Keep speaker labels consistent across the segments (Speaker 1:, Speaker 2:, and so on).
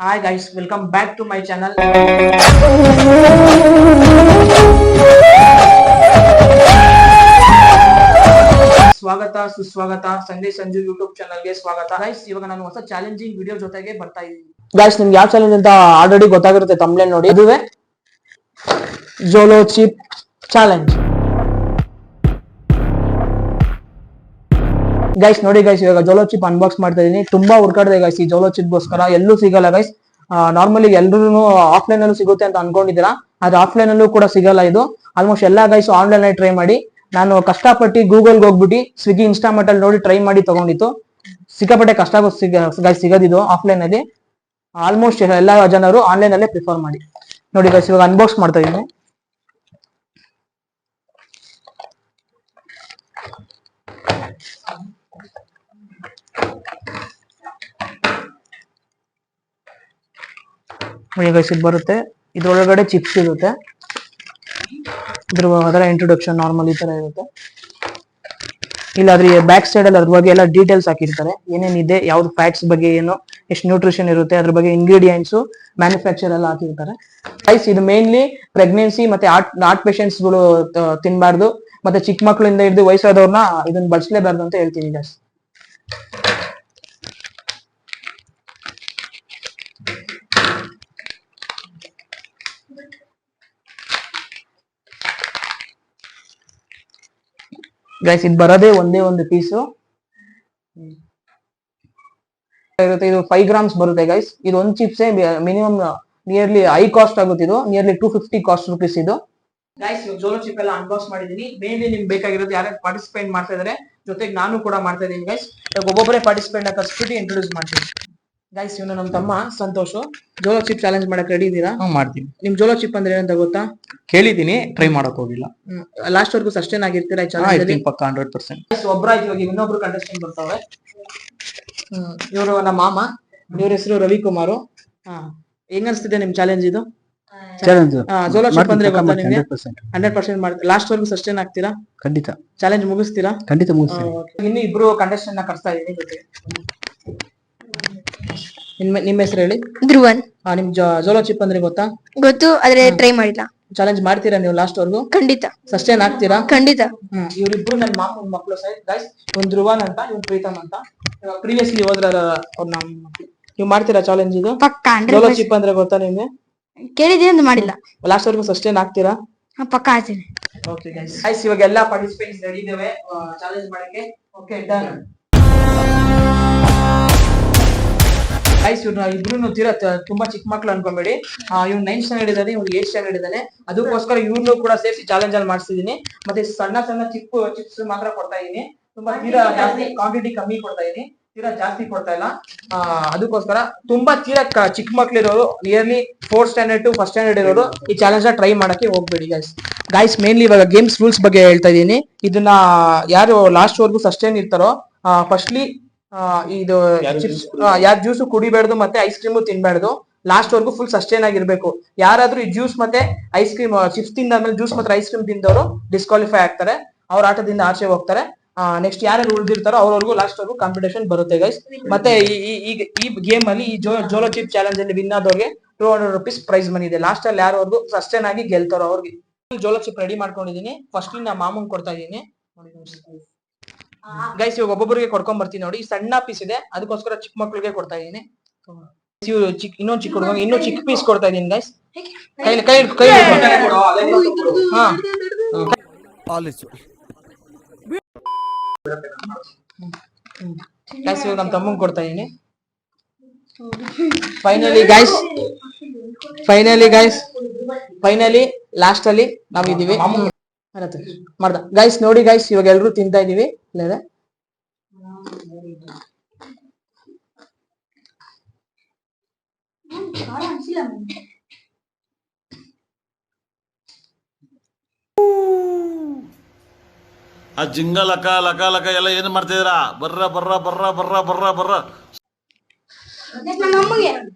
Speaker 1: Hi guys, welcome back to my channel. ಸ್ವಾಗತ ಸುಸ್ವಾಗತ Sanjay Sanju YouTube channel ಗೆ ಸ್ವಾಗತ. ಗೈಸ್ ಇವಾಗ ನಾನು ಹೊಸ ಚಾಲೆಂಜಿಂಗ್ ವಿಡಿಯೋ ಜೊತೆಗೆ ಬರ್ತಾ ಇದ್ದೀನಿ. ಗೈಸ್ ನಿಮ್ಗೆ ಯಾವ ಚಾಲೆಂಜ್ ಅಂತ ಆಲ್ರೆಡಿ ಗೊತ್ತಾಗಿರುತ್ತೆ ತಮ್ಲೇನ್ ನೋಡಿ. ಅದುವೇ ಜೋಲೋ ಚಿಪ್ ಚಾಲೆಂಜ್. ಗೈಸ್ ನೋಡಿ ಗೈಸ್, ಇವಾಗ ಜೋಲೋ ಚಿಪ್ ಅನ್ಬಾಕ್ಸ್ ಮಾಡ್ತಾ ಇದೀನಿ. ತುಂಬಾ ಹುಡ್ಕಾಡಿದೆ ಗೈಸ್ ಈ ಜೋಲೋ ಚಿಪ್ ಗೋಸ್ಕರ, ಎಲ್ಲೂ ಸಿಗಲ್ಲ ಗೈಸ್. ನಾರ್ಮಲಿ ಎಲ್ರು ಆಫ್ಲೈನ್ ಅಲ್ಲೂ ಸಿಗುತ್ತೆ ಅಂತ ಅನ್ಕೊಂಡಿದ್ದೀರಾ, ಆದ್ರೆ ಆಫ್ಲೈನ್ ಅಲ್ಲೂ ಕೂಡ ಸಿಗಲ್ಲ ಇದು. ಆಲ್ಮೋಸ್ಟ್ ಎಲ್ಲಾ ಗೈಸ್ ಆನ್ಲೈನ್ ಅಲ್ಲಿ ಟ್ರೈ ಮಾಡಿ, ನಾನು ಕಷ್ಟಪಟ್ಟು ಗೂಗಲ್ಗೆ ಹೋಗ್ಬಿಟ್ಟು ಸ್ವಿಗ್ಗಿ ಇನ್ಸ್ಟಾಮಾರ್ಟ್ ಅಲ್ಲಿ ನೋಡಿ ಟ್ರೈ ಮಾಡಿ ತಗೊಂಡಿತ್ತು. ಸಿಕ್ಕಾಪಟ್ಟೆ ಕಷ್ಟ ಗೈಸ್ ಸಿಗೋದಿದು ಆಫ್ಲೈನ್ ಅಲ್ಲಿ. ಆಲ್ಮೋಸ್ಟ್ ಎಲ್ಲಾ ಜನರು ಆನ್ಲೈನ್ ಅಲ್ಲೇ ಪ್ರಿಫರ್ ಮಾಡಿ. ನೋಡಿ ಗೈಸ್ ಇವಾಗ ಅನ್ಬಾಕ್ಸ್ ಮಾಡ್ತಾ ಇದೀನಿ. ಇದು ಬರುತ್ತೆ, ಇದ್ರೊಳಗಡೆ ಚಿಪ್ಸ್ ಇರುತ್ತೆ, ಅದರ ಇಂಟ್ರೊಡಕ್ಷನ್ ನಾರ್ಮಲ್ ಈ ತರ ಇರುತ್ತೆ. ಇಲ್ಲಾದ್ರೆ ಬ್ಯಾಕ್ ಸೈಡ್ ಅಲ್ಲಿ ಅದ್ರ ಬಗ್ಗೆ ಎಲ್ಲ ಡೀಟೇಲ್ಸ್ ಹಾಕಿರ್ತಾರೆ, ಏನೇನಿದೆ, ಯಾವ್ದು ಫ್ಯಾಟ್ಸ್ ಬಗ್ಗೆ, ಏನು ಎಷ್ಟು ನ್ಯೂಟ್ರಿಷನ್ ಇರುತ್ತೆ, ಅದ್ರ ಬಗ್ಗೆ ಇಂಗ್ರೀಡಿಯೆಂಟ್ಸ್, ಮ್ಯಾನುಫ್ಯಾಕ್ಚರ್ ಎಲ್ಲ ಹಾಕಿರ್ತಾರೆ. ಗೈಸ್ ಇದು ಮೇನ್ಲಿ ಪ್ರೆಗ್ನೆನ್ಸಿ ಮತ್ತೆ ಹಾರ್ಟ್ ಪೇಷಂಟ್ಸ್ ಗಳು ತಿನ್ಬಾರ್ದು, ಮತ್ತೆ ಚಿಕ್ಕ ಮಕ್ಕಳಿಂದ ಹಿಡಿದು ವಯಸ್ಸಾದವ್ರನ್ನ ಇದನ್ನ ಬಳಸಲೇಬಾರ್ದು ಅಂತ ಹೇಳ್ತೀನಿ ಗೈಸ್. ಗೈಸ್ ಇದು ಬರೋದೇ ಒಂದೇ ಒಂದು ಪೀಸು ಇರುತ್ತೆ. ಇದು 5 ಗ್ರಾಮ್ಸ್ ಬರುತ್ತೆ ಗೈಸ್. ಇದು ಒಂದು ಚಿಪ್ಸೇ ಮಿನಿಮಮ್ ನಿಯರ್ಲಿ ಹೈ ಕಾಸ್ಟ್ ಆಗುತ್ತೆ. ಇದು ನಿಯರ್ಲಿ 250 ಕಾಸ್ಟ್ ರುಪೀಸ್ ಇದು. ಗೈಸ್ ಇವಾಗ ಜೋಲೋ ಚಿಪ್ ಎಲ್ಲ ಅನ್ಬಾಕ್ಸ್ ಮಾಡಿದೀನಿ. ಮೇನ್ಲಿ ನಿಮ್ಗೆ ಬೇಕಾಗಿರೋದು ಯಾರು ಪಾರ್ಟಿಸಿಪೇಟ್ ಮಾಡ್ತಾ ಇದಾರೆ, ಜೊತೆಗೆ ನಾನು ಕೂಡ ಮಾಡ್ತಾ ಇದೀನಿ ಗೈಸ್. ಒಬ್ಬೊಬ್ಬರೇ ಪಾರ್ಟಿಸಿಪೇಟ್ ಕರ್ಸ್ಬಿಟ್ಟು ಇಂಟ್ರೊಡ್ಯೂಸ್ ಮಾಡ್ತೀನಿ. ಗೈಸ್ ಇವನು ನಮ್ಮ ತಮ್ಮ ಸಂತೋಷ್. ಜೋಲೋ ಚಿಪ್ ಚಾಲೆಂಜ್ ಮಾಡಕ್ ರೆಡಿ ಇದೀರಾ?
Speaker 2: ಮಾಡ್ತೀನಿ.
Speaker 1: ನಿಮ್ ಜೋಲೋ ಚಿಪ್ ಅಂದ್ರೆ ಏನಂತ ಗೊತ್ತಾ?
Speaker 2: ಕೇಳಿದೀನಿ, ಟ್ರೈ ಮಾಡಕ್ ಹೋಗಿಲ್ಲ.
Speaker 1: ಲಾಸ್ಟ್ ವರ್ಗು ಸಸ್ಟೇನ್ ಆಗಿರ್ತೀರಾ
Speaker 2: ಪಕ್ಕ 100%.
Speaker 1: ಒಬ್ಬರಾಯ್ತು, ಇವಾಗ ಇನ್ನೊಬ್ರು ಕಂಟೆಸ್ಟೆಂಟ್ ಬರ್ತಾವೆ. ಇವರು ನಮ್ಮ ಮಾಮ, ಇವ್ರ ಹೆಸರು ರವಿಕುಮಾರ್. ಹೆಂಗ ಅನ್ಸ್ತಿದೆ ನಿಮ್ ಚಾಲೆಂಜ್ ಇದು? ಜೋಲೋ ಚಿಪ್ ಅಂದ್ರೆ ಗೊತ್ತಾ ನಿಮ್ಗೆ? 100% ಮಾಡ್ತೀರಾ? ಲಾಸ್ಟ್ ವರ್ಗು ಸಸ್ಟೇನ್ ಆಗ್ತೀರಾ?
Speaker 2: ಖಂಡಿತ.
Speaker 1: ಚಾಲೆಂಜ್ ಮುಗಿಸ್ತೀರಾ?
Speaker 2: ಖಂಡಿತ ಮುಗಿಸ್ತೀನಿ.
Speaker 1: ಇನ್ನು ಇಬ್ರು ಕಂಟೆಸ್ಟೆಂಟ್ ನ ಕರ್ಸ್ತಾ ಇದೀನಿ ಜೊತೆಗೆ. ನಿಮ್ಮ ಹೆಸರು ಹೇಳಿ.
Speaker 3: ಧ್ರುವನ್.
Speaker 1: ನಿಮ್ ಜೋಲೋ ಚಿಪ್ ಅಂದ್ರೆ ಗೊತ್ತಾ?
Speaker 3: ಗೊತ್ತು, ಆದ್ರೆ ಟ್ರೈ ಮಾಡಿಲ್ಲ.
Speaker 1: ಚಾಲೆಂಜ್ ಮಾಡ್ತೀರಾ ನೀವು ಲಾಸ್ಟ್ ವರ್ಗು?
Speaker 3: ಖಂಡಿತ.
Speaker 1: ಸಸ್ಟೇನ್ ಆಗ್ತೀರಾ?
Speaker 3: ಖಂಡಿತ.
Speaker 1: ಇವ್ರಿಬ್ರು ನನ್ನ ಮಾಮನ ಮಕ್ಕಳು ಗೈಸ್. ಇವ್ನು ಧ್ರುವನ್ ಅಂತ, ಇವ್ನು ಪ್ರೀತಮ್ ಅಂತ. ಪ್ರೀವಿಯಸ್ಲಿ ಹೋದ್ರ ಅವ್ರ ನಮ್ಮ ಮಕ್ಕಳು. ನೀವು ಮಾಡ್ತೀರಾ ಚಾಲೆಂಜ್ ಇದು?
Speaker 3: ಪಕ್ಕಾ.
Speaker 1: ಜೋಲೋ ಚಿಪ್ ಅಂದ್ರೆ ಗೊತ್ತಾ ನಿಮ್ಗೆ?
Speaker 3: ಕೇಳಿದೀನಿ ಅಂತ ಮಾಡಿಲ್ಲ.
Speaker 1: ಲಾಸ್ಟ್ ವರ್ಗು ಸಸ್ಟೇನ್ ಆಗ್ತೀರಾ?
Speaker 3: ಪಕ್ಕಾ ಆಗ್ತೀನಿ.
Speaker 1: Okay guys. ಗೈಸ್ ಇವಾಗ ಎಲ್ಲಾ ಪಾರ್ಟಿಸಿಪೆಂಟ್ಸ್ ರೆಡಿ ಇದಾವೆ ಚಾಲೆಂಜ್ ಮಾಡಕ್ಕೆ. Okay done. ಗೈಸ್ ಇವ್ರು ಇಬ್ರು ತುಂಬಾ ಚಿಕ್ಕ ಮಕ್ಳು ಅನ್ಕೊಂಬೇಡಿ. ಇವ್ನು 9th ಸ್ಟ್ಯಾಂಡರ್ಡ್ ಇದ್ದಾನೆ, ಇವ್ನು 8th ಸ್ಟ್ಯಾಂಡರ್ಡ್ ಇದ್ದಾನೆ. ಅದಕ್ಕೋಸ್ಕರ ಇವ್ರನ್ನು ಕೂಡ ಸೇರಿಸಿ ಚಾಲೆಂಜ್ ಅಲ್ಲಿ ಮಾಡಿಸಿದೀನಿ. ಮತ್ತೆ ಸಣ್ಣ ಸಣ್ಣ ಚಿಪ್ಸ್ ಮಾತ್ರ ಕೊಡ್ತಾ ಇದೀನಿ. ತುಂಬಾ ತೀರಾ ಜಾಸ್ತಿ ಕ್ವಾಂಟಿಟಿ ಕಮ್ಮಿ ಕೊಡ್ತಾ ಇದೀನಿ, ತೀರಾ ಜಾಸ್ತಿ ಕೊಡ್ತಾ ಇಲ್ಲ. ಅದಕ್ಕೋಸ್ಕರ ತುಂಬಾ ತೀರಾ ಚಿಕ್ಕ ಮಕ್ಳಿರೋರು, nearly 4th standard to 1st standard ಇರೋರು ಈ ಚಾಲೆಂಜ್ ನ ಟ್ರೈ ಮಾಡಕ್ಕೆ ಹೋಗ್ಬೇಡಿ ಗೈಸ್. ಮೇನ್ಲಿ ಇವಾಗ ಗೇಮ್ಸ್ ರೂಲ್ಸ್ ಬಗ್ಗೆ ಹೇಳ್ತಾ ಇದೀನಿ. ಇದನ್ನ ಯಾರು ಲಾಸ್ಟ್ ವರ್ಗು ಸಸ್ಟೇನ್ ಇರ್ತಾರೋ, ಫಸ್ಟ್ಲಿ ಇದು ಚಿಪ್ಸ್ ಯಾರು ಜ್ಯೂಸ್ ಕುಡಿಬೇಡ್ದು, ಮತ್ತೆ ಐಸ್ ಕ್ರೀಮು ತಿನ್ಬೇಡ್ದು. ಲಾಸ್ಟ್ ವರ್ಗು ಫುಲ್ ಸಸ್ಟೇನ್ ಆಗಿರ್ಬೇಕು. ಯಾರಾದ್ರೂ ಈ ಜ್ಯೂಸ್ ಮತ್ತೆ ಐಸ್ ಕ್ರೀಮ್ ಚಿಪ್ಸ್ ತಿಂದಾದ್ಮೇಲೆ ಜ್ಯೂಸ್ ಮತ್ತೆ ಐಸ್ ಕ್ರೀಮ್ ತಿಂದವರು ಡಿಸ್ಕ್ವಾಲಿಫೈ ಆಗ್ತಾರೆ, ಅವ್ರ ಆಟದಿಂದ ಆಚೆ ಹೋಗ್ತಾರೆ. ನೆಕ್ಸ್ಟ್ ಯಾರು ಉಳಿದಿರ್ತಾರೋ ಅವ್ರವರೆಗೂ ಲಾಸ್ಟ್ ವರ್ಗು ಕಾಂಪಿಟೇಷನ್ ಬರುತ್ತೆ ಗೈಸ್. ಮತ್ತೆ ಈ ಗೇಮ್ ಅಲ್ಲಿ ಈ ಜೋಲೋ ಚಿಪ್ ಚಾಲೆಂಜ್ ಅಲ್ಲಿ ವಿನ್ ಆದವ್ರಿಗೆ 200 ರೂಪೀಸ್ ಪ್ರೈಸ್ ಮನಿ ಇದೆ. ಲಾಸ್ಟ್ ಅಲ್ಲಿ ಯಾರವರೆಗೂ ಸಸ್ಟೇನ್ ಆಗಿ ಗೆಲ್ತಾರೋ ಅವ್ರಿಗೆ. Jolo chip ready ಮಾಡ್ಕೊಂಡಿದೀನಿ. ಫಸ್ಟ್ ನಾ ಮಾಮೂನ್ ಕೊಡ್ತಾ ಇದೀನಿ ಗೈಸ್. ಇವಾಗ ಒಬ್ಬೊಬ್ಬರಿಗೆ ಕೊಡ್ಕೊಂಡ್ ಬರ್ತೀನಿ ನೋಡಿ. ಸಣ್ಣ ಪೀಸ್ ಇದೆ, ಅದಕ್ಕೋಸ್ಕರ ಚಿಕ್ಕ ಮಕ್ಳಿಗೆ ಕೊಡ್ತಾ ಇದೀನಿ. ಇನ್ನೊಂದು ಚಿಕ್ಕ ಹುಡುಗ, ಇನ್ನೂ ಚಿಕ್ಕ ಪೀಸ್ ಕೊಡ್ತಾ ಇದೀನಿ ಗೈಸ್. ಕೈಲಿ ಕೈ ಕೈ ಗೈಸ್ ಇವಾಗ ನಮ್ಮ ತಮ್ಮಂಗ್ ಕೊಡ್ತಾ ಇದೀನಿ. ಫೈನಲಿ ಲಾಸ್ಟ್ ಅಲ್ಲಿ ನಾವಿದೀವಿ. ಮಾಡ್ದ ಗೈಸ್ ನೋಡಿ ಗೈಸ್, ಇವಾಗ ಎಲ್ರು ತಿಂತಾ ಇದೀವಿ.
Speaker 4: ಆ ಜಿಂಗ ಲಕ ಲಕ ಲಕ ಎಲ್ಲ ಏನ್ ಮಾಡ್ತಿದ್ದೀರಾ? ಬರ್ರ ಬರ್ರ ಬರ್ರ ಬರ್ರ ಬರ್ರ ಬರ್ರ.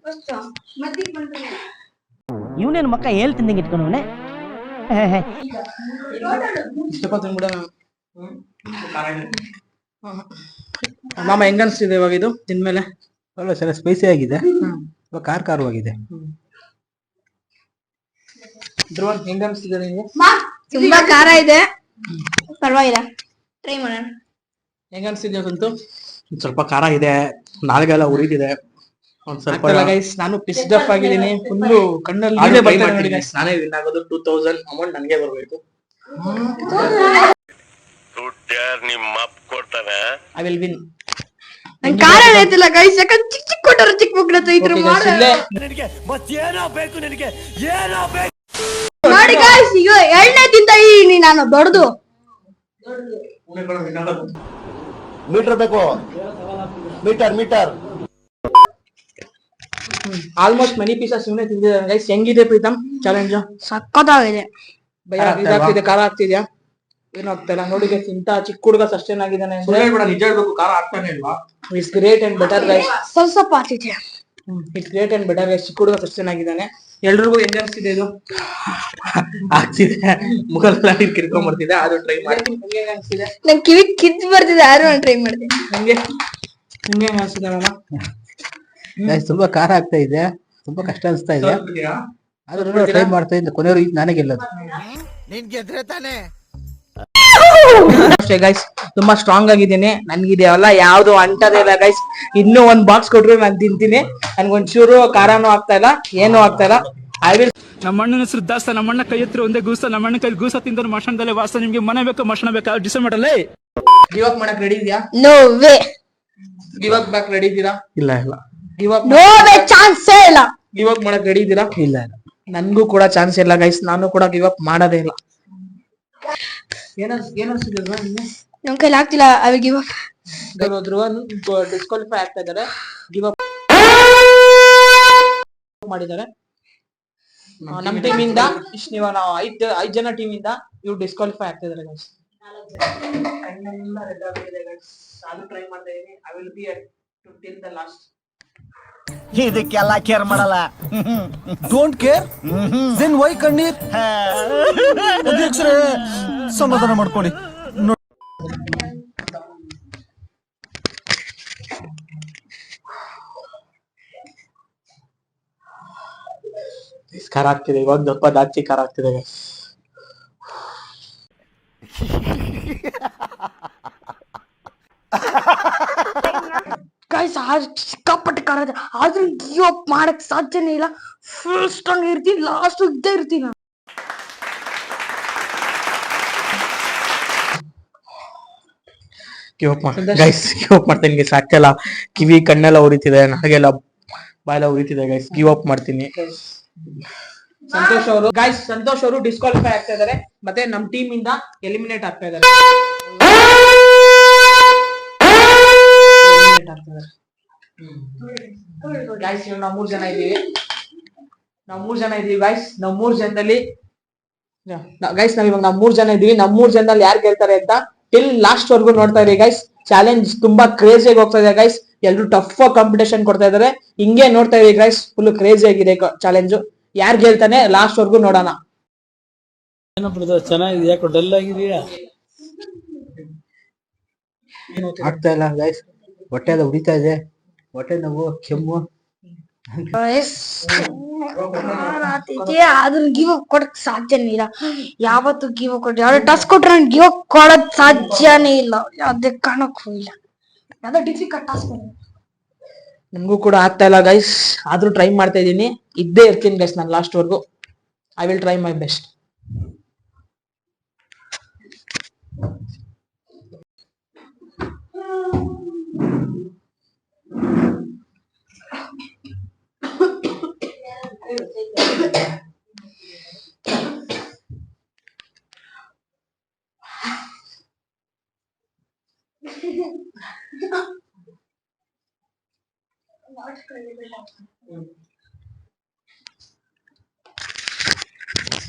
Speaker 5: ಇವನೇನು ಮಕ್ಕ ಹೇಳ್ತಿದ್ದಂಗೆ ಇಟ್ಕೊಂಡವನೆ.
Speaker 1: ಮಾಮ ಹೆಂಗ ಅನ್ಸ್ತಿದೆ ಇವಾಗ ಇದು ತಿಂದ್ಮೇಲೆ?
Speaker 2: ಒಳ್ಳೆ ಚೆನ್ನಾಗಿ ಸ್ಪೈಸಿ ಆಗಿದೆ. ಇವಾಗ ಖಾರವಾಗಿದೆ.
Speaker 1: ಧ್ರುವನ್ ಹೆಂಗ ಅನ್ಸ್ತಿದೆ ನಿಮ್ಗೆ?
Speaker 3: ತುಂಬಾ ಖಾರ ಇದೆ, ಪರವಾಗಿಲ್ಲ, ಟ್ರೈ ಮಾಡೋಣ.
Speaker 1: ಹೆಂಗ ಅನ್ಸ್ತಿದ್ಯಾ ಸಂತು?
Speaker 2: ಸ್ವಲ್ಪ ಖಾರ ಇದೆ, ನಾಲ್ಗೆಲ್ಲ ಉರಿದಿದೆ. ಒಂದ್ ಸ್ವಲ್ಪ
Speaker 1: ಗೈಸ್ ನಾನು ಪಿಸ್ಡ್ ಆಫ್ ಆಗಿದ್ದೀನಿ, ಫುಲ್ಲು ಕಣ್ಣಲ್ಲಿ
Speaker 2: ಆದ್ರೂ
Speaker 1: ನೀರೇ
Speaker 2: try
Speaker 1: ಬರ್ತಾ ಇದೆ
Speaker 2: ಮಾಡ್ತೀನಿ
Speaker 1: ನೋಡಿ
Speaker 2: guys. ನಾನೇ ವಿನ್ ಆಗೋದು. 2000 ಅಮೌಂಟ್ ನನಗೆ ಬರ್ಬೇಕು.
Speaker 1: I will win.
Speaker 3: ನಂಗೆ ಖಾರ ಹೇಳ್ತಿಲ್ಲ ಗೈಸ್, ಯಾಕಂದ್ರೆ ಚಿಕ್ಕ ಚಿಕ್ಕ ಕೊಟ್ಟರು, ಚಿಕ್ಕ ಮಕ್ಕಳ ಹತ್ರ ಇದ್ರು ನೋಡಿ ಗೈಸ್. ಈಗ ಎಣ್ಣೆ ತಿಂತ ಇದೀನಿ ನಾನು, ದೊಡ್ಡದು.
Speaker 6: ಮೀಟರ್ ಬೇಕು, ಮೀಟರ್.
Speaker 1: ಆಲ್ಮೋಸ್ಟ್ ಮೆನಿ ಪೀಸಸ್ ಇವನೇ ತಿಂದಿದ್ದಾನೆ ಗೈಸ್. ಹೆಂಗಿದೆ ಪ್ರೀತಮ್ ಚಾಲೆಂಜ್?
Speaker 3: ಸಕ್ಕತ್ತಾಗಿದೆ.
Speaker 1: ಭಯ ಇದಾಗ್ತಿದೆ, ಖಾರ ಆಗ್ತಿದ್ಯಾ? ಏನು ಆಗ್ತಾ ಇಲ್ಲ ನೋಡಿ ಗೈಸ್. ಇಂತ ಚಿಕ್ಕ ಹುಡುಗ ಸಸ್ಟೇನ್ ಆಗಿದ್ದಾನೆ ಅಂದ್ರೆ
Speaker 2: ನಿಜ ಹೇಳ್ಬೇಕು, ಖಾರ ಆಗ್ತಾನೆ ಇಲ್ವಾ?
Speaker 1: It's great and better guys.
Speaker 3: ಸ್ವಲ್ಪ ಸ್ವಲ್ಪ ಆಗ್ತಿದೆ.
Speaker 1: It's great and better guys. ಚಿಕ್ಕ ಹುಡುಗ ಸಸ್ಟೇನ್ ಆಗಿದ್ದಾನೆ. ಎಲ್ರಿಗೂ ಹೆಂಗ ಅನ್ಸ್ತಿದೆ ಇದು?
Speaker 2: ಆಗ್ತಿದೆ, ಮುಖದೆಲ್ಲ ನೀರ್ ಕಿರ್ಕೊಂಡ್ ಬರ್ತಿದೆ. ಆದ್ರೂ ಟ್ರೈ ಮಾಡ್ತೀನಿ.
Speaker 1: ಹೆಂಗೆ ಅನ್ಸ್ತಿದೆ?
Speaker 3: ನಂಗೆ ಕಿವಿ ಕಿತ್ತು ಬರ್ತಿದೆ, ಯಾರು ಟ್ರೈ ಮಾಡಿದೆ.
Speaker 1: ಹೆಂಗೆ ಹೆಂಗೆ ಅನ್ಸ್ತಿದೆ ಮಾಮ?
Speaker 2: ತುಂಬಾ ಖಾರ ಆಗ್ತಾ ಇದೆ, ತುಂಬಾ ಕಷ್ಟ ಅನ್ಸ್ತಾ ಇದೆ. ಆದ್ರೂ ಟ್ರೈ ಮಾಡ್ತಾ ಇದ್ದೆ. ಕೊನೆಯವ್ರು ನಾನೇ ಗೆಲ್ಲೋದು.
Speaker 1: ಅಷ್ಟೇ ಗೈಸ್, ತುಂಬಾ ಸ್ಟ್ರಾಂಗ್ ಆಗಿದ್ದೀನಿ. ನನ್ಗಿದೆ ಎಲ್ಲ ಯಾವ್ದು ಅಂಟದೇ ಇಲ್ಲ ಗೈಸ್. ಇನ್ನೂ ಒಂದ್ ಬಾಕ್ಸ್ ಕೊಟ್ರು ನಾನು ತಿಂತೀನಿ. ನನ್ಗೊಂಚೂರು ಖಾರನೂ ಆಗ್ತಾ ಇಲ್ಲ, ಏನೂ ಆಗ್ತಾ ಇಲ್ಲ. I will.
Speaker 7: ನಮ್ಮ ಅಣ್ಣನ ಹೆಸರು ದಾಸ್ತ, ನಮ್ಮ ಅಣ್ಣ ಕೈ ಹತ್ರ ಒಂದೇ ಗೂಸ, ನಮ್ಮ ಅಣ್ಣ ಕೈ ಗೂಸ ತಿಂದ್ರೆ ಮಶಾನದಲ್ಲೇ ವಾಸ. ನಿಮ್ಗೆ ಮನೆ ಬೇಕಾ ಮಶಾನ ಬೇಕಾ ಡಿಸೈಡ್ ಮಾಡಲ್ಲ.
Speaker 1: ಗಿವ್ ಅಪ್ ಮಾಡಕ್ ರೆಡಿ ಇದೆಯಾ?
Speaker 3: No way.
Speaker 1: Give up back ready ಇದ್ದೀರಾ?
Speaker 2: ಇಲ್ಲ
Speaker 1: ಗಿವ್ ಅಪ್
Speaker 3: ನೋ ವೇ, ಚಾನ್ಸೇ ಇಲ್ಲ.
Speaker 1: ಗಿವ್ ಅಪ್ ಮಾಡಕ್ ರೆಡಿ ಇದ್ದೀರಾ?
Speaker 2: ಇಲ್ಲ.
Speaker 1: ನನ್ಗೂ ಕೂಡ ಚಾನ್ಸ್ ಇಲ್ಲ ಗೈಸ್. ನಾನು ಕೂಡ ಗಿವ್ ಅಪ್ ಮಾಡೋದೇ ಇಲ್ಲ. ಏನಿದೆ
Speaker 3: ನಮ್ ಕೈಲಿ ಆಗ್ತಿಲ್ಲ. I will give up.
Speaker 1: Dhruvan disqualify ಆಗ್ತಾ ಇದಾರೆ. ಗಿವ್ ಅಪ್ ಮಾಡಿದ್ದಾರೆ. ನಮ್ ಟೀಮ್ ಇಂದ ಇಷ್ಟು ನೀವು ನಾವು ಐದ್ ಜನ ಟೀಮ್ ಇಂದ ಇವ್ರು ಡಿಸ್ಕ್ವಾಲಿಫೈ ಆಗ್ತಾ ಇದಾರೆ ಗೈಸ್. ಕಣ್ಣೆಲ್ಲ ರೆಡ್ ಆಗಿದೆ ಗೈಸ್. ನಾನು ಟ್ರೈ ಮಾಡ್ತಾ ಇದೀನಿ. I will be to till the last.
Speaker 5: ಇದಕ್ಕೆಲ್ಲ ಕೇರ್ ಮಾಡಲ್ಲ.
Speaker 6: ಡೋಂಟ್ ಕೇರ್, ದೆನ್ ವೈ ಕಣ್ಣೀರ್? ಅಧ್ಯಕ್ಷರೇ ಸಮಾಧಾನ ಮಾಡ್ಕೊಳ್ಳಿ.
Speaker 2: ಖಾರ ಆಗ್ತಿದೆ ಇವಾಗ, ದಪ್ಪ ಜಾಸ್ತಿ ಖಾರ ಆಗ್ತಿದೆ guys.
Speaker 3: ಗೈಸ್ ಸಿಕ್ಕಾಪಟ್ಟೆ ಖಾರ ಇದೆ, ಆದ್ರೂ ಗಿವ್ ಅಪ್ ಮಾಡಕ್ ಸಾಧ್ಯನೇ ಇಲ್ಲ. ಫುಲ್ ಸ್ಟ್ರಾಂಗ್ ಇರ್ತೀನಿ, ಲಾಸ್ಟ್ ಇದ್ದೇ ಇರ್ತೀನಿ ನಾನು.
Speaker 2: Give up guys, give up ಮಾಡ್ತೀನಿ guys. ಆಗ್ತಿಲ್ಲ, ಕಿವಿ ಕಣ್ಣೆಲ್ಲ ಉರಿತಿದೆ, ನನಗೆಲ್ಲ ಬಾಯೆಲ್ಲ ಉರಿತಿದೆ ಗೈಸ್. ಗಿವ್ ಅಪ್ ಮಾಡ್ತೀನಿ.
Speaker 1: ಸಂತೋಷ್ ಅವರು ಡಿಸ್ಕ್ವಾಲಿಫೈ ಆಗ್ತಾ ಇದಾರೆ, ಮತ್ತೆ ನಮ್ ಟೀಮ್ ಇಂದ ಎಲಿಮಿನೇಟ್ ಆಗ್ತಾ ಇದಾರೆ. ಗೈಸ್ ನಾವು 3 ಜನ ಇದೀವಿ. ಗೈಸ್ ನಾವು 3 ಜನದಲ್ಲಿ ನಾವ್ 3 ಜನ ಇದೀವಿ. ನಮ್ 3 ಜನದಲ್ಲಿ ಯಾರು ಗೆಲ್ತಾರೆ ಅಂತ ಟಿಲ್ ಲಾಸ್ಟ್ ವರ್ಗು ನೋಡ್ತಾ ಇರಿ ಗೈಸ್. ಚಾಲೆಂಜ್ ತುಂಬಾ ಕ್ರೇಜಿ ಆಗಿ ಹೋಗ್ತಾ ಇದೆ ಗೈಸ್. ಎಲ್ರು ಟಫ್ ಕಾಂಪಿಟೇಷನ್ ಕೊಡ್ತಾ ಇದಾರೆ. ಹಿಂಗೆ ನೋಡ್ತಾ ಇರಿ ಗೈಸ್, ಫುಲ್ ಕ್ರೇಜಿ ಆಗಿದೆ ಚಾಲೆಂಜ್. ಯಾರು ಗೆಲ್ತಾನೆ ಲಾಸ್ಟ್ ವರ್ಗು ನೋಡೋಣ.
Speaker 7: ಚೆನ್ನಾಗಿದೆ, ಯಾಕೆ ಡಲ್ ಆಗಿದೆಯಾ?
Speaker 2: ಆಗ್ತಾ ಇಲ್ಲ ಗೈಸ್, ಹೊಟ್ಟೆ ಎಲ್ಲ ಉರಿತಾ ಇದೆ, ಹೊಟ್ಟೆ ನೋವು, ಕೆಮ್ಮು.
Speaker 3: ಆದ್ರೂ ಗಿವ್ ಅಪ್ ಕೊಡಕ್ ಸಾಧ್ಯನೇ ಇಲ್ಲ. ಯಾವತ್ತು ಗಿವ್ ಅಪ್ ಕೊಟ್ಟು ಯಾವ್ದು ಟಸ್ ಕೊಟ್ರೆ ನನ್ ಗಿವ್ ಅಪ್ ಕೊಡಕ್ ಸಾಧ್ಯನೇ ಇಲ್ಲ. ಯಾವ್ದೇ ಕಾರಣಕ್ಕೂ ಇಲ್ಲ. ಯಾವ್ದೋ ಡಿಫಿಕಲ್ಟ್ ಟಾಸ್ಕ್
Speaker 1: ನಮಗೂ ಕೂಡ ಆಗ್ತಾ ಇಲ್ಲ ಗೈಸ್, ಆದ್ರೂ ಟ್ರೈ ಮಾಡ್ತಾ ಇದೀನಿ. ಇದ್ದೇ ಇರ್ತೀನಿ ಗೈಸ್ ನಾನು ಲಾಸ್ಟ್ ವರ್ಗು. I will try my best.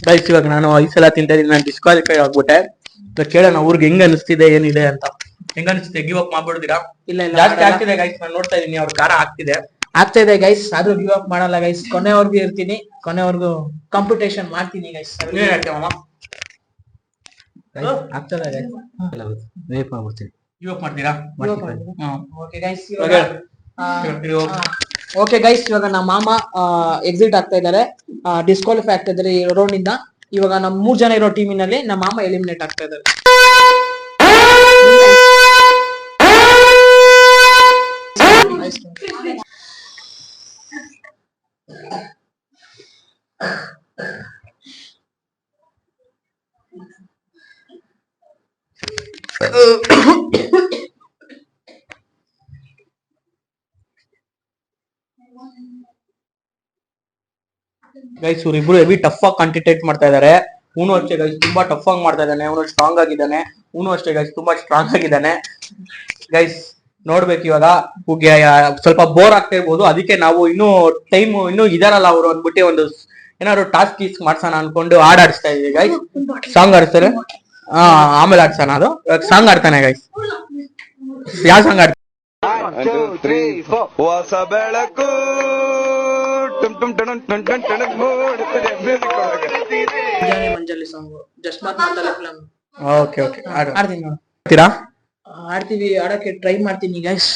Speaker 2: Guys ಇವಾಗ ನಾನು 5 ಸಲ ತಿಂತಾ ಇದೀನಿ, ನಾನು ಡಿಸ್ಕ್ವಾಲಿಫೈ ಆಗ್ಬಿಟ್ಟೆ. ಇವಾಗ ಕೇಳೋಣ ಊರ್ಗೆ ಹೆಂಗ್ ಅನಿಸ್ತಿದೆ, ಏನಿದೆ ಅಂತ. ಹೆಂಗ ಅನಿಸ್ತಿದೆ? ಗಿವ್ ಅಪ್ ಮಾಡ್ಬಿಡ್ತೀರಾ?
Speaker 1: ಇಲ್ಲ
Speaker 2: ಜಾಸ್ತಿ ಆಗ್ತಿದೆ ಗೈಸ್, ನಾನು ನೋಡ್ತಾ ಇದೀನಿ. ಅವ್ರ ಖಾರ
Speaker 1: ಆಗ್ತಾ ಇದೆ ಗೈಸ್, ಆದ್ರೂ ಗಿವ್ ಅಪ್ ಮಾಡಲ್ಲ ಗೈಸ್. ಕೊನೆವರೆಗೂ ಇರ್ತೀನಿ, ಕೊನೆವರೆಗೂ ಕಾಂಪಿಟೇಷನ್ ಮಾಡ್ತೀನಿ ಗೈಸ್.
Speaker 2: ಆಗ್ತದೆ ಗೈಸ್, ವೇಟ್ ಮಾಡ್ಬಿಡ್ತೀನಿ. ಗಿವ್ ಅಪ್ ಮಾಡ್ತೀರಾ?
Speaker 1: ಓಕೆ ಗೈಸ್, ಓಕೆ ಗೈಸ್, ಇವಾಗ ನಮ್ಮ ಮಾಮ ಎಕ್ಸಿಟ್ ಆಗ್ತಾ ಇದ್ದಾರೆ, ಡಿಸ್ಕ್ವಾಲಿಫೈ ಆಗ್ತಾ ಇದ್ದಾರೆ ಈ ರೌಂಡ್ ಇಂದ. ಇವಾಗ ನಮ್ 3 ಜನ ಇರೋ ಟೀಮಿನಲ್ಲಿ ನಮ್ಮ ಮಾಮ ಎಲಿಮಿನೇಟ್ ಆಗ್ತಾ ಇದ್ದಾರೆ.
Speaker 2: ಗೈಸ್ ಇವ್ರಿಬ್ರು ಹೆವಿ ಟಫ್ ಆಗಿ ಕಾಂಟಿಟೇಟ್ ಮಾಡ್ತಾ ಇದಾರೆ. ಇವನು ಅಷ್ಟೇ ಗೈಸ್ ತುಂಬಾ ಟಫ್ ಆಗಿ ಮಾಡ್ತಾ ಇದ್ದಾನೆ, ಅವನು ಸ್ಟ್ರಾಂಗ್ ಆಗಿದ್ದಾನೆ. ಇವನು ಅಷ್ಟೇ ಗೈಸ್ ತುಂಬಾ ಸ್ಟ್ರಾಂಗ್ ಆಗಿದ್ದಾನೆ. ಗೈಸ್ ನೋಡ್ಬೇಕು ಇವಾಗ ಸ್ವಲ್ಪ ಬೋರ್ ಆಗ್ತಾ ಇರ್ಬೋದು, ಅದಕ್ಕೆ ನಾವು ಇನ್ನೂ ಇದಾರಲ್ಲ ಅವ್ರು ಅಂದ್ಬಿಟ್ಟು ಒಂದು ಏನಾದ್ರು ಟಾಸ್ಕ್ ಗೀಸ್ಕ್ ಮಾಡ್ಸೋಣ ಅನ್ಕೊಂಡು ಆಡಿಸ್ತಾ ಇದೀವಿ ಗೈಸ್. ಸಾಂಗ್ ಆಡಿಸ್ತಾರೆ, ಆಮೇಲೆ ಆಡ್ಸೋಣ. ಅದು ಸಾಂಗ್ ಆಡ್ತಾನೆ ಗೈಸ್. ಯಾವ ಸಾಂಗ್ ಆಡ್ತಾನೆ?
Speaker 8: ಹೊಸ ಬೆಳಕು
Speaker 1: ಮಂಜಲಿ ಸಾಂಗ್ ಜಸ್ಟ್ ಮಾತಾಡಲ್ಲ ಫಿಲಂ.
Speaker 2: ಓಕೆ ಓಕೆ
Speaker 1: ಆಡ್ತೀನಿ ನೋಡಿ. ಆಡ್ತೀವಿ, ಆಡಕ್ಕೆ ಟ್ರೈ ಮಾಡ್ತೀನಿ ಗೈಸ್.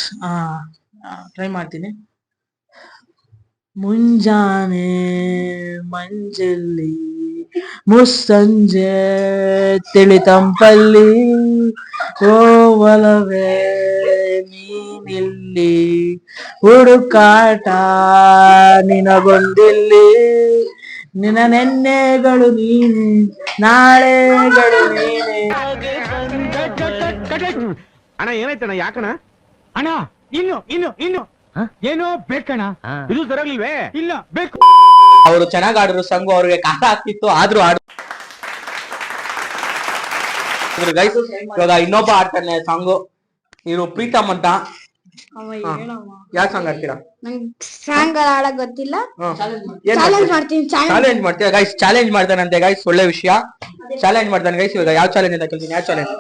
Speaker 1: ಟ್ರೈ ಮಾಡ್ತೀನಿ. ಮುಂಜಾನೆ ಮಂಜಲ್ಲಿ ಮುಸ್ಸಂಜೆ ತಿಳಿ ತಂಪಲ್ಲಿ ಒಲವೇ ನೀನಿಲ್ಲಿ ಹುಡುಕಾಟ ನಿನಗೊಂದಿಲ್ಲಿ ನಿನ್ನ ನೆನ್ನೆಗಳು ನೀನೆ ನಾಳೆಗಳು ನೀನೆ.
Speaker 7: ಅಣ್ಣ ಏನಾಯ್ತಣ್ಣ? ಯಾಕಣ ಅಣ್ಣ? ಇನ್ನು ಏನೋ ಬೇಕಣ್ಣ? ಇದು ಸರಿಯಾಗ್ಲಿಲ್ವೇ? ಇಲ್ಲ ಬೇಕು.
Speaker 2: ಅವರು ಚೆನ್ನಾಗ್ ಆಡಿದ್ರು, ಸಂಗು ಅವ್ರಿಗೆ ಕಾಟ ಆಗ್ತಿತ್ತು ಆದ್ರೂ ಗೈಸ್. ಇವಾಗ ಇನ್ನೊಬ್ಬ ಆಡ್ತಾನೆ ಸಾಂಗು, ಇವರು ಪ್ರೀತಮ್ ಅಂತ. ಯಾವ ಸಾಂಗ್ ಆಡ್ತೀರಾ?
Speaker 3: ನಂಗೆ ಸಾಂಗ್ ಆಡಕ್ ಗೊತ್ತಿಲ್ಲ. ಚಾಲೆಂಜ್ ಮಾಡ್ತೀನಿ.
Speaker 2: ಚಾಲೆಂಜ್ ಮಾಡ್ತೀರಾ ಗೈಸ್? ಚಾಲೆಂಜ್ ಮಾಡ್ತಾನಂತೆ ಗೈಸ್, ಒಳ್ಳೆ ವಿಷಯ. ಚಾಲೆಂಜ್ ಮಾಡ್ತಾನೆ ಗೈಸ್. ಇವಾಗ ಯಾವ ಚಾಲೆಂಜ್ ಅಂತ ಕೇಳ್ತೀನಿ. ಯಾವ challenge?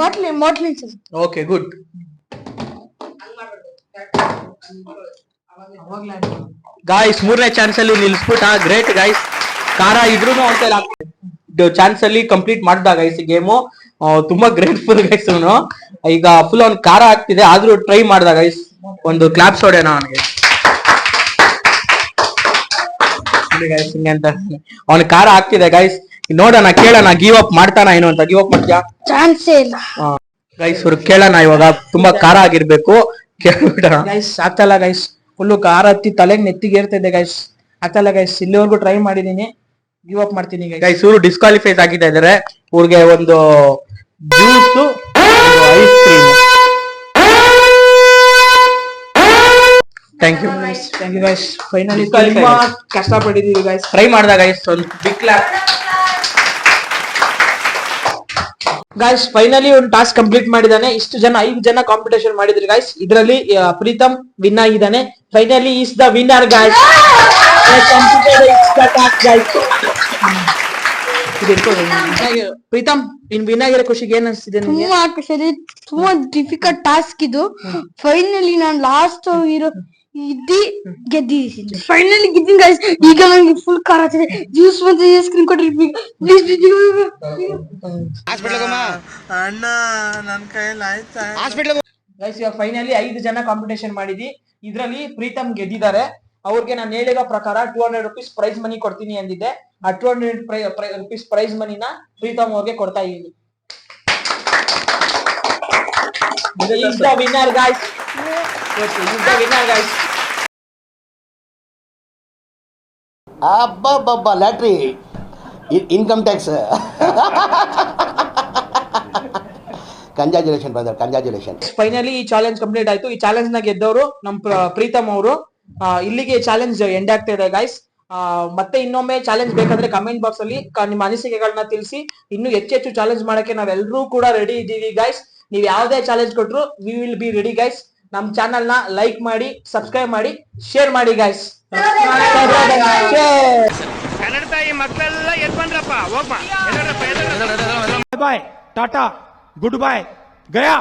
Speaker 3: Bottle.
Speaker 2: Okay good. Guys 3ನೇ ಚಾನ್ಸ್ ಅಲ್ಲಿ ನಿಲ್ಸ್ಬಿಟ್ಟ. Great guys. ಕಾರ ಇದ್ರು ಚಾನ್ಸ್ ಅಲ್ಲಿ ಕಂಪ್ಲೀಟ್ ಮಾಡ್ದ ಗೈಸ್ ಈ ಗೇಮು. ತುಂಬಾ ಗ್ರೇಟ್ಫುಲ್ ಗೈಸ್ ಅವನು. ಈಗ ಫುಲ್ ಅವ್ನ್ ಕಾರ ಆಗ್ತಿದೆ ಆದ್ರೂ ಟ್ರೈ ಮಾಡ್ದ ಗೈಸ್. ಒಂದು ಕ್ಲಾಪ್ಸ್ ಹೊಡೆಯೋಣ ಅವನಿಗೆ. ಅಂತ ಅವ್ನ ಕಾರ ಆಗ್ತಿದೆ ಗೈಸ್. ನೋಡೋಣ, ಕೇಳೋಣ ಗಿವ್ ಅಪ್ ಮಾಡ್ತಾನ ಏನು ಅಂತ. ಗಿವ್ ಅಪ್ ಮಾಡ್ತೀಯಾ?
Speaker 3: ಚಾನ್ಸೇ ಇಲ್ಲ
Speaker 2: ಗೈಸ್. ಅವ್ರು ಕೇಳೋಣ ಇವಾಗ. ತುಂಬಾ ಕಾರ ಆಗಿರ್ಬೇಕು. ಕೇಳ್ಬಿಡೋಣ
Speaker 1: ಗೈಸ್. ಆಗ್ತಲ್ಲ ಗೈಸ್, ಫುಲ್ಲು ಕಾರ ಹತ್ತಿ ತಲೆಗೆ ನೆತ್ತಿಗೆ ಏರ್ತಿದೆ ಗೈಸ್. ಆಗ್ತಲ್ಲ ಗೈಸ್, ಇಲ್ಲಿವರೆಗೂ ಟ್ರೈ ಮಾಡಿದೀನಿ. ಗಿವ್ ಅಪ್ ಮಾಡ್ತೀನಿ
Speaker 2: ಗೈಸ್. ಇವರು ಡಿಸ್ಕ್ವಾಲಿಫೈಸ್ ಆಗಿತಾ ಇದಾರೆ. ಇವ್ರಿಗೆ ಒಂದು juice, ice cream. Thank you
Speaker 1: guys. Finally ತುಂಬಾ ಕಷ್ಟಪಟ್ಟಿದೀವಿ ಗೈಸ್.
Speaker 2: ಟ್ರೈ ಮಾಡ್ದ ಗೈಸ್. ಒಂದು ಬಿಗ್ ಕ್ಲಾಪ್
Speaker 1: ಗೈಸ್. ಫೈನಲಿ ಒಂದು ಟಾಸ್ಕ್ ಕಂಪ್ಲೀಟ್ ಮಾಡಿದಾನೆ. ಇಷ್ಟು ಜನ 5 ಜನ ಕಾಂಪಿಟೇಷನ್ ಮಾಡಿದ್ರಿ ಗೈಸ್. ಇದರಲ್ಲಿ ಪ್ರೀತಮ್ ವಿನ್ ಆಗಿದ್ದಾನೆ. Finally is the winner guys. Pritam in win ಆಗಿರೋ ಖುಷಿಗೆ ಏನ್ ಅನ್ಸ್ತಿದೆ ನಿಮ್ಗೆ?
Speaker 3: ತುಂಬಾ ಖುಷಿ. ತುಂಬಾ ಡಿಫಿಕಲ್ಟ್ ಟಾಸ್ಕ್ ಇದು. ಫೈನಲಿ ನಾನು ಲಾಸ್ಟ್ ಗೆದ್ದಿದ್ದೀನಿ. ಫೈನಲಿ ಗೆದ್ದೀನಿ ಗೈಸ್. ಈಗ ನನಗೆ ಫುಲ್ ಕಾರ್ ಆಗ್ತಿದೆ. ಜ್ಯೂಸ್ ಮತ್ತೆ ಐಸ್ ಕ್ರೀಮ್ ಕೊಡ್ರಿ ಪ್ಲೀಸ್.
Speaker 1: ಗೈಸ್ ಇವಾಗ ಫೈನಲಿ 5 ಜನ ಕಾಂಪಿಟೇಷನ್ ಮಾಡಿದ್ವಿ. ಇದ್ರಲ್ಲಿ ಪ್ರೀತಮ್ ಗೆದ್ದಿದ್ದಾರೆ. ಅವ್ರಿಗೆ ನಾನು ಹೇಳಿರೋ ಪ್ರಕಾರ 200 rupees ಪ್ರೈಸ್ ಮನಿ ಕೊಡ್ತೀನಿ ಅಂದಿದ್ದೆ. ಆ 200 rupees ಪ್ರೈಸ್ ಮನಿನ ಪ್ರೀತಮ್ ಅವ್ರಿಗೆ ಕೊಡ್ತಾ ಇದೀನಿ. He's the winner guys. He's the winner guys.
Speaker 6: ಅಬ್ಬಬ್ಬಬ್ಬ lottery income tax. Congratulation brother, congratulation.
Speaker 1: Finally ಈ ಚಾಲೆಂಜ್ ಕಂಪ್ಲೀಟ್ ಆಯ್ತು. ಈ ಚಾಲೆಂಜ್ ನ ಗೆದ್ದವರು ನಮ್ ಪ್ರೀತಮ್ ಅವರು. ಇಲ್ಲಿಗೆ ಚಾಲೆಂಜ್ ಎಂಡ್ ಆಗ್ತಾ ಇದೆ ಗೈಸ್. ಮತ್ತೆ ಇನ್ನೊಮ್ಮೆ ಚಾಲೆಂಜ್ ಬೇಕಾದ್ರೆ ಕಮೆಂಟ್ ಬಾಕ್ಸ್ ಅಲ್ಲಿ ನಿಮ್ಮ ಅನಿಸಿಕೆಗಳನ್ನ ತಿಳಿಸಿ. ಇನ್ನು ಹೆಚ್ಚೆಚ್ಚು ಚಾಲೆಂಜ್ ಮಾಡಕ್ಕೆ ನಾವೆಲ್ಲರೂ ಕೂಡ ರೆಡಿ ಇದ್ದೀವಿ ಗೈಸ್. ನೀವ್ ಯಾವ್ದೇ ಚಾಲೆಂಜ್ ಕೊಟ್ರು we will be ready guys. ನಮ್ ಚಾನಲ್ ನ ಲೈಕ್ ಮಾಡಿ, ಸಬ್ಸ್ಕ್ರೈಬ್ ಮಾಡಿ, ಶೇರ್ ಮಾಡಿ ಗೈಸ್.
Speaker 7: ಕನ್ನಡ ತಾಯಿ ಮಕ್ಕಳೆಲ್ಲ ಎದ್ ಬಂದ್ರಪ್ಪ. ಹೋಗ್ಬಾ. ಬಾಯ್, ಟಾಟಾ, ಗುಡ್ ಬಾಯ್, ಗಯಾ.